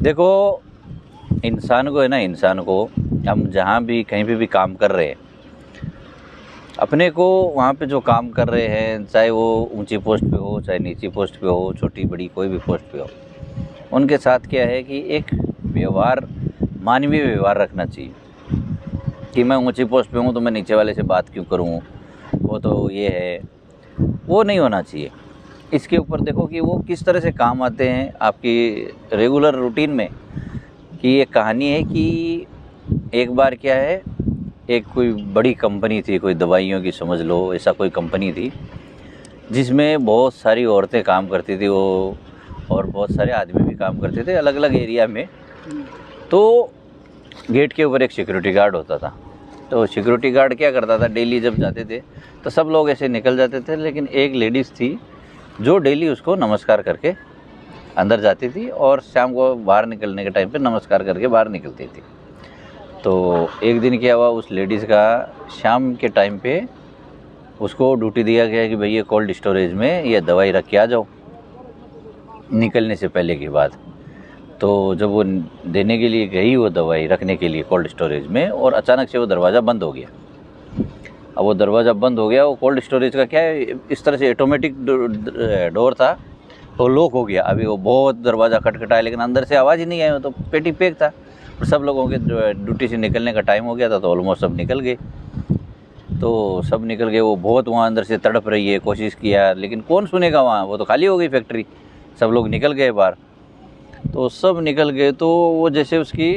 देखो, इंसान को है ना, इंसान को हम जहाँ भी कहीं भी काम कर रहे हैं, अपने को वहाँ पे जो काम कर रहे हैं, चाहे वो ऊंची पोस्ट पे हो, चाहे नीची पोस्ट पे हो, छोटी बड़ी कोई भी पोस्ट पे हो, उनके साथ क्या है कि एक व्यवहार, मानवीय व्यवहार रखना चाहिए। कि मैं ऊंची पोस्ट पे हूँ तो मैं नीचे वाले से बात क्यों करूँ, वो तो ये है, वो नहीं होना चाहिए। इसके ऊपर देखो कि वो किस तरह से काम आते हैं आपकी रेगुलर रूटीन में। कि एक कहानी है कि एक बार क्या है, एक कोई बड़ी कंपनी थी, कोई दवाइयों की समझ लो, ऐसा कोई कंपनी थी जिसमें बहुत सारी औरतें काम करती थी वो, और बहुत सारे आदमी भी काम करते थे अलग अलग एरिया में। तो गेट के ऊपर एक सिक्योरिटी गार्ड होता था। तो सिक्योरिटी गार्ड क्या करता था, डेली जब जाते थे तो सब लोग ऐसे निकल जाते थे, लेकिन एक लेडीज़ थी जो डेली उसको नमस्कार करके अंदर जाती थी और शाम को बाहर निकलने के टाइम पे नमस्कार करके बाहर निकलती थी। तो एक दिन क्या हुआ, उस लेडीज़ का शाम के टाइम पे उसको ड्यूटी दिया गया कि भैया कोल्ड स्टोरेज में ये दवाई रख के आ जाओ निकलने से पहले की बात। तो जब वो देने के लिए गई, वो दवाई रखने के लिए कोल्ड स्टोरेज में, और अचानक से वो दरवाज़ा बंद हो गया। अब वो दरवाज़ा बंद हो गया, वो कोल्ड स्टोरेज का क्या है, इस तरह से ऑटोमेटिक डोर था, तो लॉक हो गया। अभी वो बहुत दरवाज़ा खटखटाया लेकिन अंदर से आवाज़ ही नहीं आई, वो तो पेटी पैक था। और सब लोगों के ड्यूटी से निकलने का टाइम हो गया था, तो ऑलमोस्ट सब निकल गए। तो सब निकल गए, वो बहुत वहाँ अंदर से तड़प रही है, कोशिश किया, लेकिन कौन सुनेगा वहाँ, वो तो खाली हो गई फैक्ट्री, सब लोग निकल गए बाहर। तो सब निकल गए, तो वो जैसे उसकी,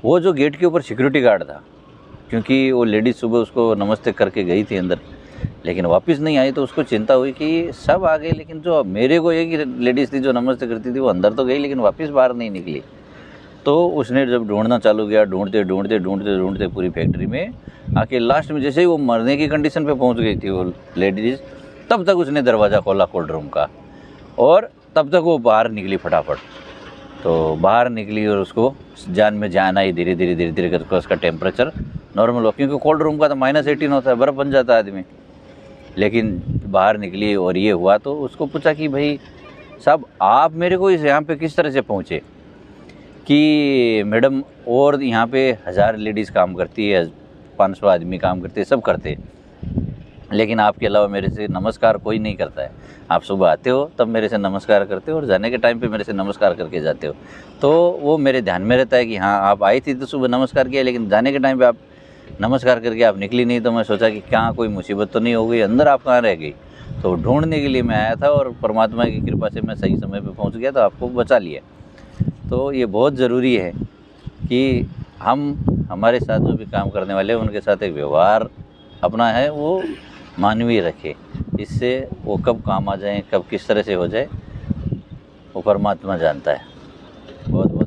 वो जो गेट के ऊपर सिक्योरिटी गार्ड था, क्योंकि वो लेडीज़ सुबह उसको नमस्ते करके गई थी अंदर, लेकिन वापस नहीं आई, तो उसको चिंता हुई कि सब आ गए, लेकिन जो मेरे को एक ही लेडीज़ थी जो नमस्ते करती थी, वो अंदर तो गई लेकिन वापस बाहर नहीं निकली। तो उसने जब ढूंढना चालू किया, ढूंढते ढूंढते ढूंढते ढूंढते पूरी फैक्ट्री में आके लास्ट में जैसे ही वो मरने की कंडीशन पे पहुंच गई थी वो लेडीज़, तब तक उसने दरवाज़ा खोला कोल्ड रूम का, और तब तक वो बाहर निकली फटाफट। तो बाहर निकली और उसको जान में जान आई, धीरे धीरे धीरे धीरे करके उसका टेम्परेचर नॉर्मल हो, क्योंकि कोल्ड रूम का तो -18 होता है, बर्फ़ बन जाता है आदमी। लेकिन बाहर निकली और ये हुआ, तो उसको पूछा कि भाई साहब, आप मेरे को इस यहाँ पे किस तरह से पहुँचे? कि मैडम, और यहाँ पे 1000 लेडीज़ काम करती है, 500 आदमी काम करते हैं, सब करते हैं, लेकिन आपके अलावा मेरे से नमस्कार कोई नहीं करता है। आप सुबह आते हो तब मेरे से नमस्कार करते हो, और जाने के टाइम पे मेरे से नमस्कार करके जाते हो। तो वो मेरे ध्यान में रहता है कि हाँ, आप आई थी तो सुबह नमस्कार किया, लेकिन जाने के टाइम पे आप नमस्कार करके आप निकली नहीं। तो मैं सोचा कि क्या कोई मुसीबत तो नहीं हो गई, अंदर आप कहाँ रह गई। तो ढूंढने के लिए मैं आया था, और परमात्मा की कृपा से मैं सही समय पर पहुँच गया, तो आपको बचा लिया। तो ये बहुत ज़रूरी है कि हम, हमारे साथ जो भी काम करने वाले हैं, उनके साथ एक व्यवहार अपना है वो मानवीय रखें। इससे वो कब काम आ जाए, कब किस तरह से हो जाए, वो परमात्मा जानता है। बहुत